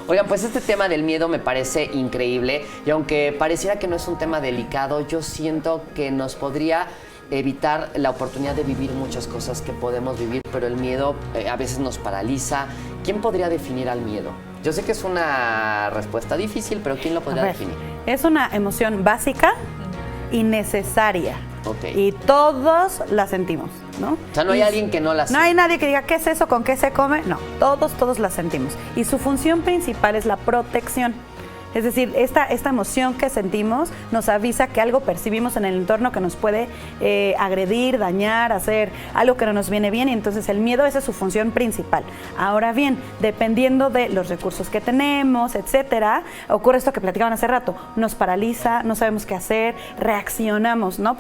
Oigan, pues este tema del miedo me parece increíble y aunque pareciera que no es un tema delicado, yo siento que nos podría evitar la oportunidad de vivir muchas cosas que podemos vivir, pero el miedo a veces nos paraliza. ¿Quién podría definir al miedo? Yo sé que es una respuesta difícil, pero ¿quién lo podría definir? Es una emoción básica y necesaria. Okay. Y todos la sentimos, ¿no? O sea, no hay alguien que no la sienta. No hay nadie que diga, ¿qué es eso? ¿Con qué se come? No, todos la sentimos. Y su función principal es la protección. Es decir, esta emoción que sentimos nos avisa que algo percibimos en el entorno que nos puede agredir, dañar, hacer algo que no nos viene bien, y entonces el miedo, esa es su función principal. Pero dependiendo de los recursos que tenemos, etcétera, ocurre esto que platicaban hace rato, nos paraliza, no sabemos qué hacer, reaccionamos, ¿no?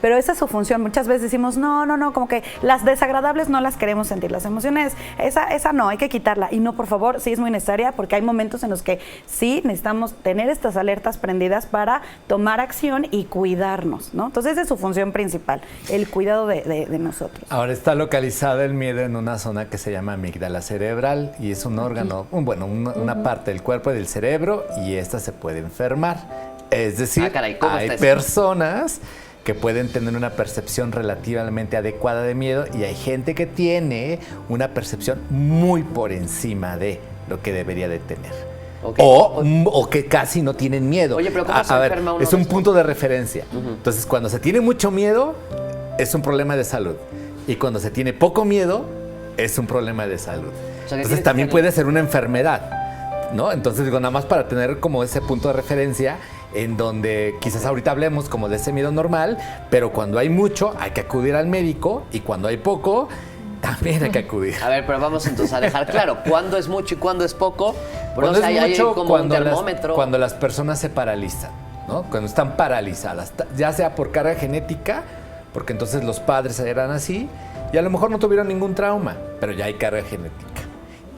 Pero esa es su función. Muchas veces decimos, no, como que las desagradables no las queremos sentir, las emociones, esa no, hay que quitarla. Y no, por favor, sí es muy necesaria, porque hay momentos en los que sí necesitamos tener estas alertas prendidas para tomar acción y cuidarnos, ¿no? Entonces esa es su función principal, el cuidado de nosotros. Ahora está localizado el miedo en una zona que se llama amígdala cerebral y es un órgano, una parte del cuerpo y del cerebro, y esta se puede enfermar. Es decir, hay personas que pueden tener una percepción relativamente adecuada de miedo y hay gente que tiene una percepción muy por encima de lo que debería de tener. Okay. O que casi no tienen miedo. Oye, pero ¿cómo se enferma uno? Es un punto de referencia. Entonces, cuando se tiene mucho miedo, es un problema de salud. Y cuando se tiene poco miedo, es un problema de salud. O sea, entonces, también puede ser una enfermedad, ¿no? Entonces, digo, nada más para tener como ese punto de referencia en donde quizás ahorita hablemos como de ese miedo normal, pero cuando hay mucho, hay que acudir al médico, y cuando hay poco, también hay que acudir. A ver, pero vamos entonces a dejar claro cuándo es mucho y cuándo es poco. Cuando es mucho, como un termómetro. Cuando las personas se paralizan, ¿no? Cuando están paralizadas, ya sea por carga genética, porque entonces los padres eran así y a lo mejor no tuvieron ningún trauma, pero ya hay carga genética.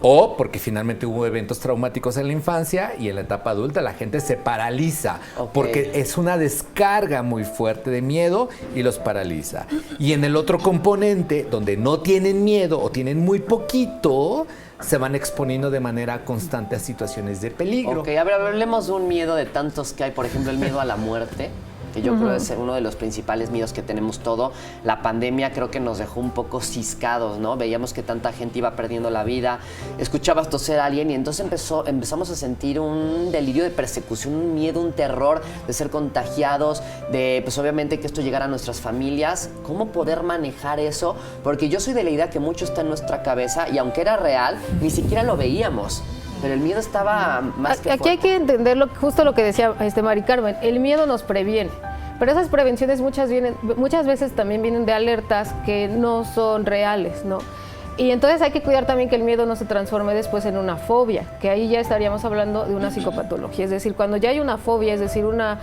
O porque finalmente hubo eventos traumáticos en la infancia y en la etapa adulta la gente se paraliza, porque es una descarga muy fuerte de miedo y los paraliza. Y en el otro componente, donde no tienen miedo o tienen muy poquito, se van exponiendo de manera constante a situaciones de peligro. Ok, a ver, hablemos de un miedo de tantos que hay, por ejemplo, el miedo a la muerte, que yo creo es uno de los principales miedos que tenemos todo. La pandemia creo que nos dejó un poco ciscados, ¿no? Veíamos que tanta gente iba perdiendo la vida, escuchabas toser a alguien y entonces empezamos a sentir un delirio de persecución, un miedo, un terror de ser contagiados, de pues obviamente que esto llegara a nuestras familias. ¿Cómo poder manejar eso? Porque yo soy de la idea que mucho está en nuestra cabeza y aunque era real, ni siquiera lo veíamos. Pero el miedo estaba más que Aquí hay que entender justo lo que decía Mari Carmen. El miedo nos previene, pero esas prevenciones muchas veces también vienen de alertas que no son reales, ¿no? Y entonces hay que cuidar también que el miedo no se transforme después en una fobia, que ahí ya estaríamos hablando de una psicopatología. Es decir, cuando ya hay una fobia, es decir, una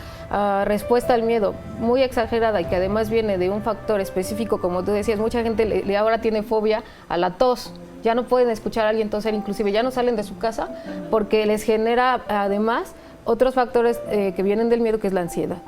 respuesta al miedo muy exagerada y que además viene de un factor específico, como tú decías, mucha gente ahora tiene fobia a la tos. Ya no pueden escuchar a alguien toser, inclusive ya no salen de su casa porque les genera además otros factores que vienen del miedo, que es la ansiedad.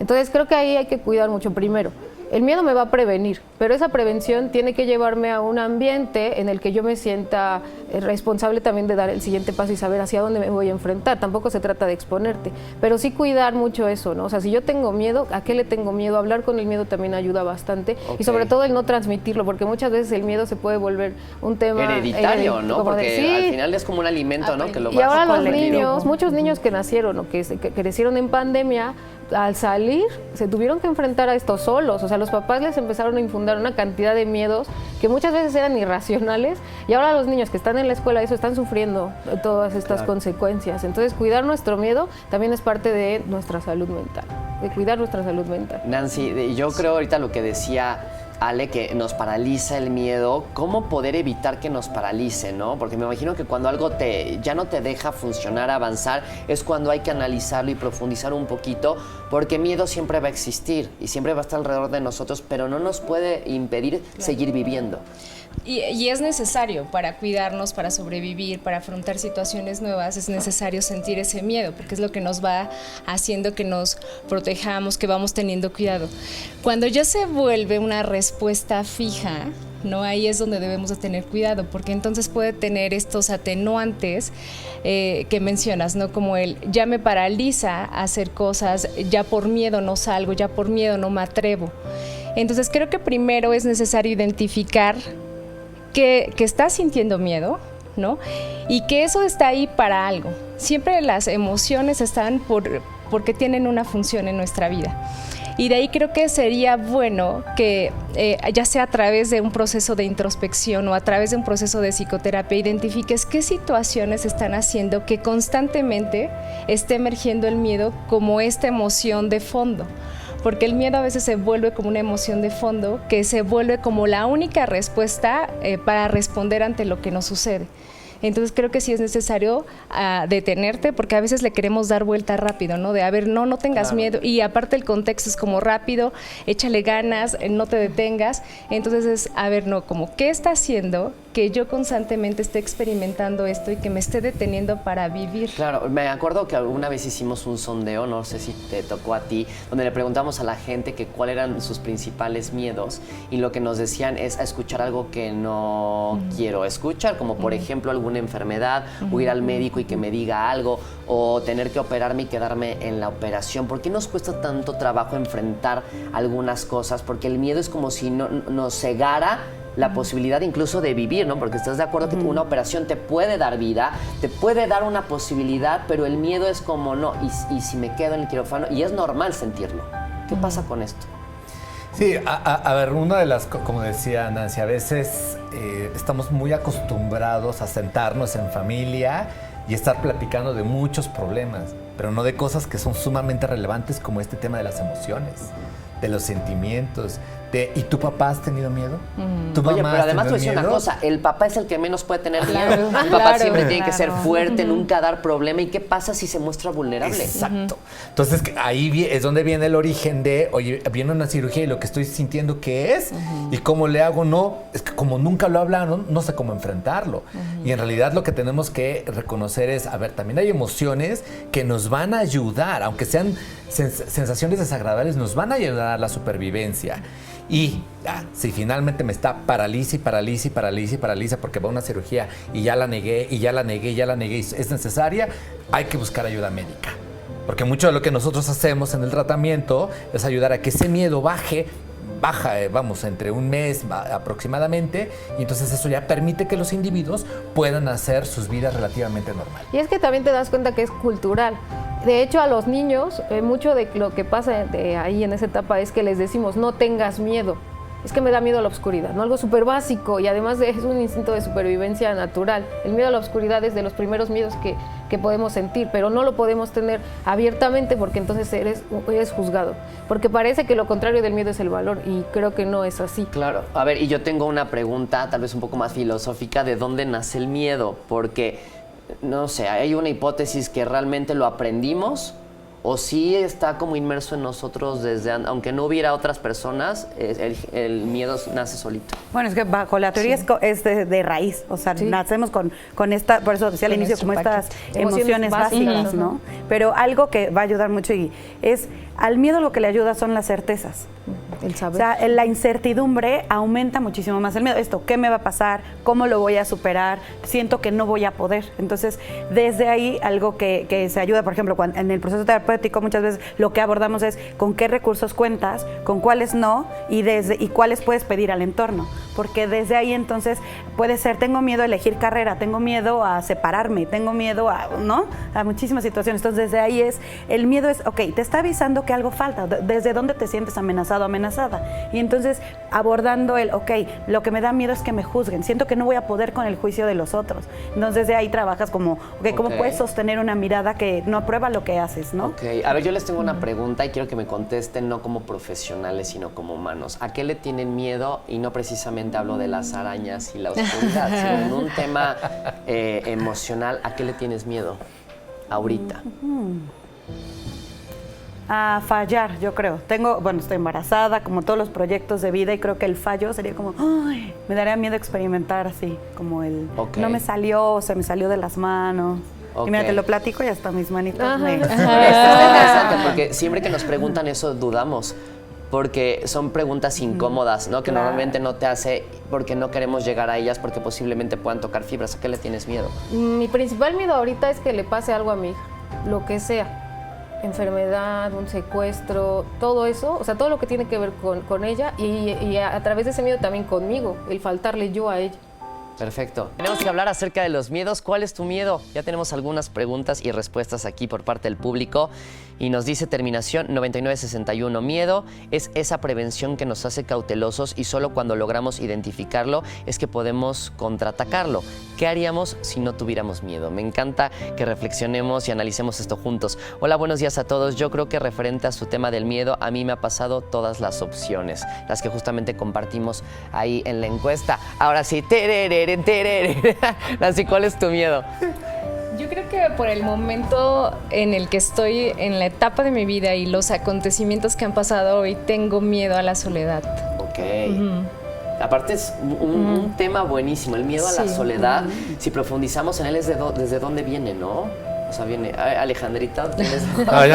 Entonces creo que ahí hay que cuidar mucho. Primero, el miedo me va a prevenir, pero esa prevención tiene que llevarme a un ambiente en el que yo me sienta responsable también de dar el siguiente paso y saber hacia dónde me voy a enfrentar. Tampoco se trata de exponerte, pero sí cuidar mucho eso, ¿no? O sea, si yo tengo miedo, ¿a qué le tengo miedo? Hablar con el miedo también ayuda bastante, y sobre todo el no transmitirlo, porque muchas veces el miedo se puede volver un tema hereditario, ¿no? Porque al final es como un alimento, ¿no? Que lo y ahora los colectivo. niños, muchos niños que nacieron o que crecieron en pandemia, al salir se tuvieron que enfrentar a esto solos. O sea, los papás les empezaron a infundar una cantidad de miedos que muchas veces eran irracionales, y ahora los niños que están en la escuela están sufriendo todas estas consecuencias. Entonces, cuidar nuestro miedo también es parte de nuestra salud mental, de cuidar nuestra salud mental. Nancy, yo creo ahorita lo que decía Ale, que nos paraliza el miedo, ¿cómo poder evitar que nos paralice, no? Porque me imagino que cuando algo ya no te deja funcionar, avanzar, es cuando hay que analizarlo y profundizar un poquito, porque miedo siempre va a existir y siempre va a estar alrededor de nosotros, pero no nos puede impedir seguir viviendo. Y es necesario para cuidarnos, para sobrevivir, para afrontar situaciones nuevas, es necesario sentir ese miedo, porque es lo que nos va haciendo que nos protejamos, que vamos teniendo cuidado. Cuando ya se vuelve una respuesta fija, ¿no? Ahí es donde debemos de tener cuidado, porque entonces puede tener estos atenuantes que mencionas, ¿no? Como el ya me paraliza a hacer cosas, ya por miedo no salgo, ya por miedo no me atrevo. Entonces creo que primero es necesario identificar que estás sintiendo miedo, ¿no? Y que eso está ahí para algo. Siempre las emociones están porque tienen una función en nuestra vida. Y de ahí creo que sería bueno que ya sea a través de un proceso de introspección o a través de un proceso de psicoterapia, identifiques qué situaciones están haciendo que constantemente esté emergiendo el miedo como esta emoción de fondo. Porque el miedo a veces se vuelve como una emoción de fondo que se vuelve como la única respuesta para responder ante lo que nos sucede. Entonces creo que sí es necesario detenerte, porque a veces le queremos dar vuelta rápido, ¿no? De a ver, no tengas miedo, y aparte el contexto es como rápido, échale ganas, no te detengas. Entonces es, a ver, no, como ¿qué está haciendo que yo constantemente esté experimentando esto y que me esté deteniendo para vivir? Claro, me acuerdo que alguna vez hicimos un sondeo, no sé si te tocó a ti, donde le preguntamos a la gente que cuáles eran sus principales miedos, y lo que nos decían es a escuchar algo que no quiero escuchar, como por ejemplo alguna enfermedad, o ir al médico y que me diga algo, o tener que operarme y quedarme en la operación. ¿Por qué nos cuesta tanto trabajo enfrentar algunas cosas? Porque el miedo es como si nos cegara la posibilidad incluso de vivir, ¿no? Porque estás de acuerdo que una operación te puede dar vida, te puede dar una posibilidad, pero el miedo es como no, y si me quedo en el quirófano, y es normal sentirlo. ¿Qué pasa con esto? Sí, a ver, una de las, como decía Nancy, a veces estamos muy acostumbrados a sentarnos en familia y estar platicando de muchos problemas, pero no de cosas que son sumamente relevantes como este tema de las emociones, de los sentimientos. ¿Y tu papá has tenido miedo? ¿Tu mamá Oye, pero además te voy a decir una cosa, el papá es el que menos puede tener miedo. El papá siempre tiene que ser fuerte, nunca dar problema. ¿Y qué pasa si se muestra vulnerable? Exacto. Entonces ahí es donde viene el origen de, oye, viene una cirugía y lo que estoy sintiendo ¿qué es? ¿Y cómo le hago? No, es que como nunca lo hablaron, no sé cómo enfrentarlo. Y en realidad lo que tenemos que reconocer es, a ver, también hay emociones que nos van a ayudar, aunque sean sensaciones desagradables, nos van a ayudar a la supervivencia. Y si finalmente me está paraliza porque va a una cirugía y ya la negué y es necesaria, hay que buscar ayuda médica. Porque mucho de lo que nosotros hacemos en el tratamiento es ayudar a que ese miedo baja, vamos, entre un mes aproximadamente, y entonces eso ya permite que los individuos puedan hacer sus vidas relativamente normales. Y es que también te das cuenta que es cultural. De hecho, a los niños, mucho de lo que pasa ahí en esa etapa es que les decimos, no tengas miedo. Es que me da miedo a la oscuridad, ¿no? Algo súper básico, y además es un instinto de supervivencia natural. El miedo a la oscuridad es de los primeros miedos que podemos sentir, pero no lo podemos tener abiertamente porque entonces eres juzgado. Porque parece que lo contrario del miedo es el valor, y creo que no es así. Claro. A ver, y yo tengo una pregunta tal vez un poco más filosófica de dónde nace el miedo, porque no sé, hay una hipótesis que realmente lo aprendimos o sí está como inmerso en nosotros desde, aunque no hubiera otras personas, el miedo nace solito. Bueno, es que bajo la teoría es de raíz, o sea, nacemos con esta, por eso decía al inicio, como estas emociones básicas, ¿no? Pero algo que va a ayudar mucho y es, al miedo lo que le ayuda son las certezas. El saber. O sea, la incertidumbre aumenta muchísimo más el miedo. Esto, ¿qué me va a pasar? ¿Cómo lo voy a superar? Siento que no voy a poder. Entonces, desde ahí, algo que se ayuda, por ejemplo, en el proceso terapéutico muchas veces lo que abordamos es con qué recursos cuentas, con cuáles no, y cuáles puedes pedir al entorno. Porque desde ahí entonces puede ser, tengo miedo a elegir carrera, tengo miedo a separarme, tengo miedo a muchísimas situaciones. Entonces desde ahí el miedo es, ok, te está avisando que algo falta, desde dónde te sientes amenazado, amenazada. Y entonces abordando lo que me da miedo es que me juzguen, siento que no voy a poder con el juicio de los otros. Entonces desde ahí trabajas como, ¿cómo puedes sostener una mirada que no aprueba lo que haces, ¿no? Ok, a ver, yo les tengo una pregunta y quiero que me contesten no como profesionales, sino como humanos. ¿A qué le tienen miedo? Y no precisamente hablo de las arañas y la oscuridad, sino en un tema emocional. ¿A qué le tienes miedo ahorita? A fallar, yo creo. Estoy embarazada, como todos los proyectos de vida, y creo que el fallo sería como, me daría miedo experimentar así, como no me salió, se me salió de las manos. Y mira, te lo platico y hasta mis manitas Está interesante porque siempre que nos preguntan eso dudamos. porque son preguntas incómodas, ¿no? Que normalmente no te hace porque no queremos llegar a ellas porque posiblemente puedan tocar fibras. ¿A qué le tienes miedo? Mi principal miedo ahorita es que le pase algo a mi hija, lo que sea. Enfermedad, un secuestro, todo eso, o sea, todo lo que tiene que ver con ella y a través de ese miedo también conmigo, el faltarle yo a ella. Perfecto. Tenemos que hablar acerca de los miedos. ¿Cuál es tu miedo? Ya tenemos algunas preguntas y respuestas aquí por parte del público. Y nos dice terminación 9961. Miedo es esa prevención que nos hace cautelosos y solo cuando logramos identificarlo es que podemos contraatacarlo. ¿Qué haríamos si no tuviéramos miedo? Me encanta que reflexionemos y analicemos esto juntos. Hola, buenos días a todos. Yo creo que referente a su tema del miedo, a mí me ha pasado todas las opciones, las que justamente compartimos ahí en la encuesta. Ahora sí, Nancy, ¿cuál es tu miedo? Yo creo que por el momento en el que estoy en la etapa de mi vida y los acontecimientos que han pasado hoy, tengo miedo a la soledad. Ok. Aparte es un tema buenísimo, el miedo a la soledad. Si profundizamos en él es desde dónde viene, ¿no? O sea, viene, Alejandrita, ¿tienes? No,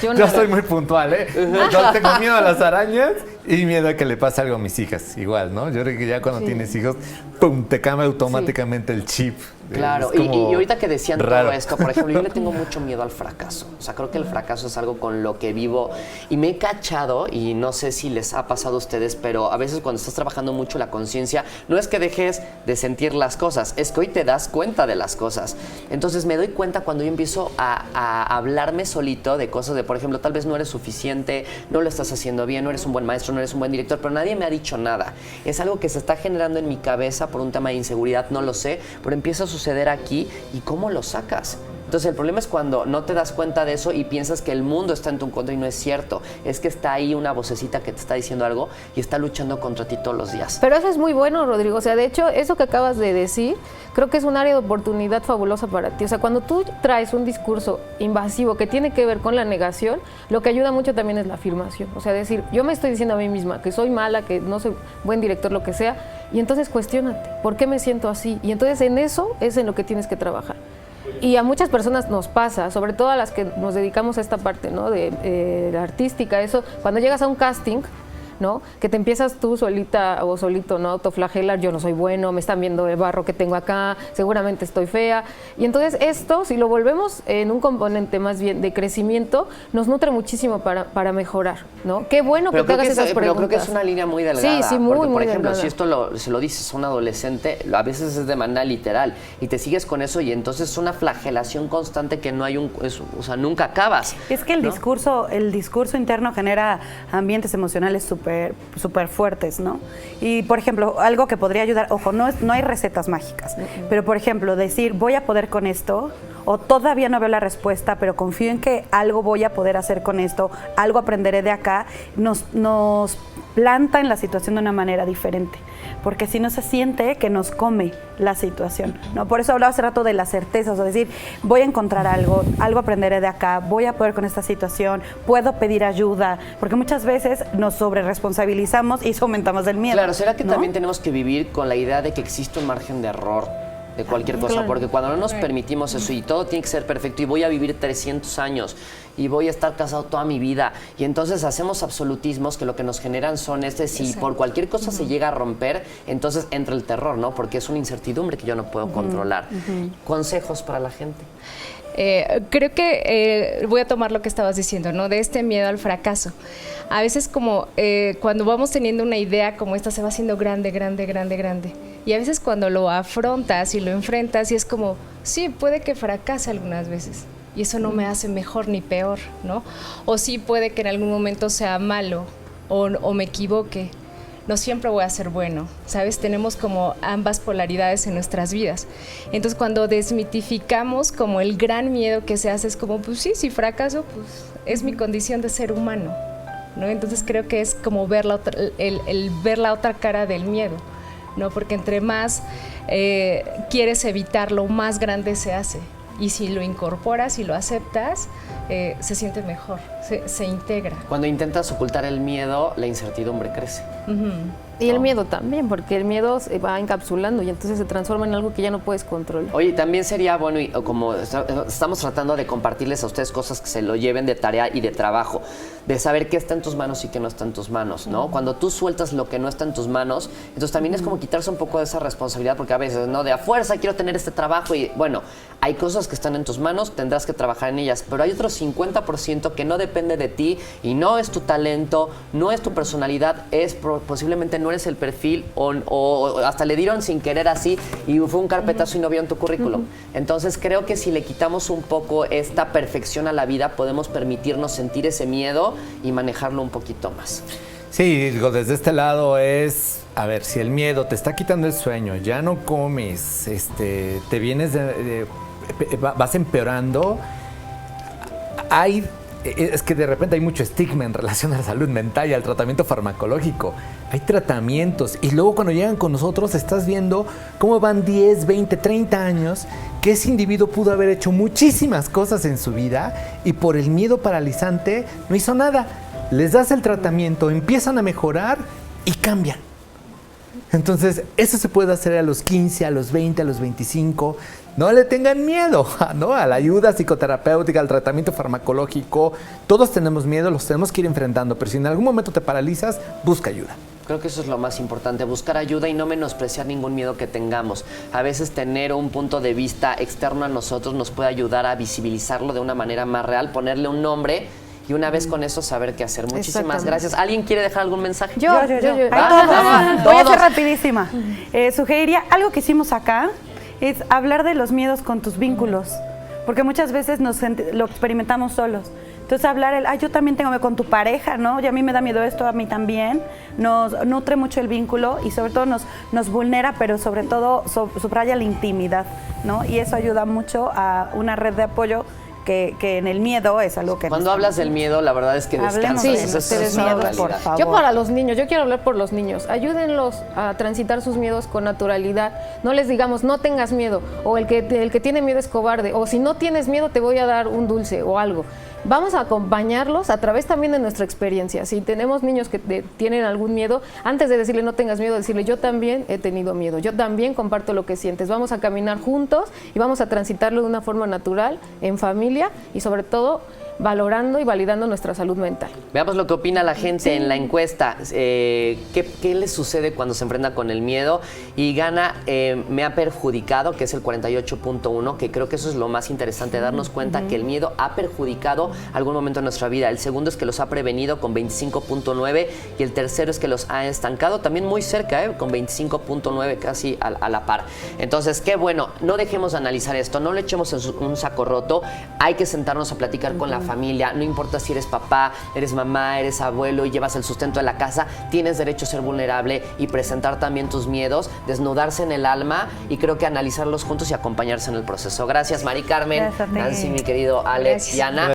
Yo yo soy muy puntual, ¿eh? Yo tengo miedo a las arañas y miedo a que le pase algo a mis hijas, igual, ¿no? Yo creo que ya cuando tienes hijos, ¡pum!, te cambia automáticamente el chip. Claro, y ahorita que decían raro. Todo esto, por ejemplo, yo le tengo mucho miedo al fracaso. O sea, creo que el fracaso es algo con lo que vivo y me he cachado, y no sé si les ha pasado a ustedes, pero a veces cuando estás trabajando mucho la conciencia, no es que dejes de sentir las cosas, es que hoy te das cuenta de las cosas. Entonces me doy cuenta cuando yo empiezo a hablarme solito de cosas de, por ejemplo, tal vez no eres suficiente, no lo estás haciendo bien, no eres un buen maestro, no eres un buen director, pero nadie me ha dicho nada. Es algo que se está generando en mi cabeza por un tema de inseguridad, no lo sé, pero empieza a suceder aquí. ¿Y cómo lo sacas? Entonces el problema es cuando no te das cuenta de eso y piensas que el mundo está en tu contra y no es cierto. Es que está ahí una vocecita que te está diciendo algo y está luchando contra ti todos los días. Pero eso es muy bueno, Rodrigo. O sea, de hecho, eso que acabas de decir, creo que es un área de oportunidad fabulosa para ti. O sea, cuando tú traes un discurso invasivo que tiene que ver con la negación, lo que ayuda mucho también es la afirmación. O sea, decir, yo me estoy diciendo a mí misma que soy mala, que no soy buen director, lo que sea, y entonces cuestiónate, ¿por qué me siento así? Y entonces en eso es en lo que tienes que trabajar. Y a muchas personas nos pasa, sobre todo a las que nos dedicamos a esta parte, ¿no? de la artística, eso, cuando llegas a un casting, ¿no? Que te empiezas tú solita o solito, ¿no? Autoflagelar, yo no soy bueno, me están viendo el barro que tengo acá, seguramente estoy fea. Y entonces esto, si lo volvemos en un componente más bien de crecimiento, nos nutre muchísimo para mejorar, ¿no? Qué bueno que te hagas esas preguntas. Pero creo que es una línea muy delgada. Sí, muy, porque, por muy ejemplo, delgada. si esto se lo dices a un adolescente, a veces es de manera literal y te sigues con eso y entonces es una flagelación constante que no hay o sea, nunca acabas. Es que el discurso interno genera ambientes emocionales súper fuertes, ¿no? Y, por ejemplo, algo que podría ayudar, ojo, no hay recetas mágicas, pero, por ejemplo, decir, voy a poder con esto, o todavía no veo la respuesta, pero confío en que algo voy a poder hacer con esto, algo aprenderé de acá, nos planta en la situación de una manera diferente, porque si no se siente que nos come la situación, ¿no? Por eso hablaba hace rato de las certezas, o decir, voy a encontrar algo aprenderé de acá, voy a poder con esta situación, puedo pedir ayuda, porque muchas veces nos sobreresponsabilizamos y eso aumentamos el miedo. Claro, ¿será que ¿no? también tenemos que vivir con la idea de que existe un margen de error de cualquier cosa? Claro. Porque cuando no nos permitimos eso y todo tiene que ser perfecto y voy a vivir 300 años y voy a estar casado toda mi vida y entonces hacemos absolutismos que lo que nos generan son si por cualquier cosa se llega a romper, entonces entra el terror, ¿no? Porque es una incertidumbre que yo no puedo controlar. ¿Consejos para la gente? Creo que voy a tomar lo que estabas diciendo, ¿no? De este miedo al fracaso. A veces como cuando vamos teniendo una idea como esta se va haciendo grande. Y a veces cuando lo afrontas y lo enfrentas y es como, sí, puede que fracase algunas veces. Y eso no me hace mejor ni peor, ¿no? O sí puede que en algún momento sea malo o me equivoque. No siempre voy a ser bueno, ¿sabes? Tenemos como ambas polaridades en nuestras vidas. Entonces, cuando desmitificamos como el gran miedo que se hace, es como, pues sí, si fracaso, pues es mi condición de ser humano, ¿no? Entonces, creo que es como ver ver la otra cara del miedo, ¿no? Porque entre más quieres evitarlo, más grande se hace. Y si lo incorporas y lo aceptas, se siente mejor, se integra. Cuando intentas ocultar el miedo, la incertidumbre crece. Y el ¿no? miedo también, porque el miedo se va encapsulando y entonces se transforma en algo que ya no puedes controlar. Oye, también sería bueno, y como estamos tratando de compartirles a ustedes cosas que se lo lleven de tarea y de trabajo, de saber qué está en tus manos y qué no está en tus manos, ¿no? Cuando tú sueltas lo que no está en tus manos, entonces también es como quitarse un poco de esa responsabilidad, porque a veces, ¿no? De a fuerza quiero tener este trabajo y, bueno, hay cosas que están en tus manos, tendrás que trabajar en ellas, pero hay otro 50% que no depende de ti y no es tu talento, no es tu personalidad, es posiblemente no eres el perfil o hasta le dieron sin querer así y fue un carpetazo y no vio en tu currículum. Entonces creo que si le quitamos un poco esta perfección a la vida, podemos permitirnos sentir ese miedo y manejarlo un poquito más. Sí, digo, desde este lado es, a ver, si el miedo te está quitando el sueño, ya no comes, te vienes vas empeorando, es que de repente hay mucho estigma en relación a la salud mental y al tratamiento farmacológico. Hay tratamientos y luego cuando llegan con nosotros estás viendo cómo van 10, 20, 30 años que ese individuo pudo haber hecho muchísimas cosas en su vida y por el miedo paralizante no hizo nada. Les das el tratamiento, empiezan a mejorar y cambian. Entonces, eso se puede hacer a los 15, a los 20, a los 25. No le tengan miedo, ¿no? A la ayuda psicoterapéutica, al tratamiento farmacológico. Todos tenemos miedo, los tenemos que ir enfrentando, pero si en algún momento te paralizas, busca ayuda. Creo que eso es lo más importante, buscar ayuda y no menospreciar ningún miedo que tengamos. A veces tener un punto de vista externo a nosotros nos puede ayudar a visibilizarlo de una manera más real, ponerle un nombre y una vez con eso saber qué hacer. Muchísimas gracias. ¿Alguien quiere dejar algún mensaje? Yo. Va, Voy a ser todos. rapidísima. Sugeriría, algo que hicimos acá es hablar de los miedos con tus vínculos, porque muchas veces lo experimentamos solos. Entonces hablar yo también tengo miedo con tu pareja, ¿no? Y a mí me da miedo esto, a mí también. Nos nutre mucho el vínculo y sobre todo nos vulnera, pero sobre todo subraya la intimidad, ¿no? Y eso ayuda mucho a una red de apoyo que en el miedo es algo que... Cuando hablas del miedo, la verdad es que Hablemos descansas. de Eso es ustedes una miedos, realidad. por favor. Yo para los niños, yo quiero hablar por los niños. Ayúdenlos a transitar sus miedos con naturalidad. No les digamos, no tengas miedo, o el que tiene miedo es cobarde, o si no tienes miedo te voy a dar un dulce o algo. Vamos a acompañarlos a través también de nuestra experiencia. Si tenemos niños que tienen algún miedo, antes de decirle no tengas miedo, decirle yo también he tenido miedo, yo también comparto lo que sientes. Vamos a caminar juntos y vamos a transitarlo de una forma natural, en familia y sobre todo valorando y validando nuestra salud mental. Veamos lo que opina la gente en la encuesta. ¿Qué les sucede cuando se enfrenta con el miedo? Y gana me ha perjudicado, que es el 48.1, que creo que eso es lo más interesante, darnos cuenta que el miedo ha perjudicado algún momento en nuestra vida. El segundo es que los ha prevenido con 25.9 y el tercero es que los ha estancado, también muy cerca, con 25.9, casi a la par. Entonces, qué bueno, no dejemos de analizar esto, no le echemos en un saco roto, hay que sentarnos a platicar con la familia, no importa si eres papá, eres mamá, eres abuelo y llevas el sustento de la casa, tienes derecho a ser vulnerable y presentar también tus miedos, desnudarse en el alma y creo que analizarlos juntos y acompañarse en el proceso. Gracias, Mari Carmen, Gracias a ti. Nancy, mi querido Alex y Ana.